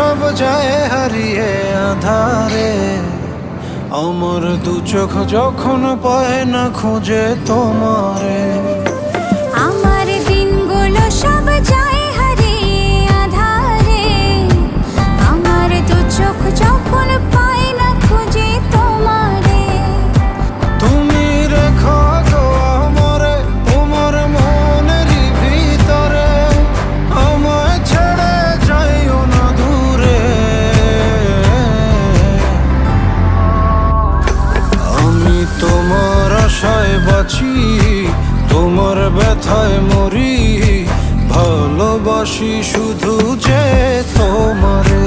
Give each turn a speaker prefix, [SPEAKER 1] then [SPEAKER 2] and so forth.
[SPEAKER 1] সব যায় হারিয়ে আধারে। আমার দু চোখ যখন পায় না খুঁজে তোমারে।
[SPEAKER 2] আমার দিনগুলো সব যায় হারিয়ে আঁধারে। আমার দু চোখ যখন পায় না খুঁজে তোমারে।
[SPEAKER 1] তুমি রেখো গো আমারে তোমার মনেরই ভিতরে, আমায় ছেড়ে যাইও না দূরে। আমি তোমার আশায় বাঁচি, তোমার ব্যথায় মরি, ভালোবাসি শুধু যে তোমারে।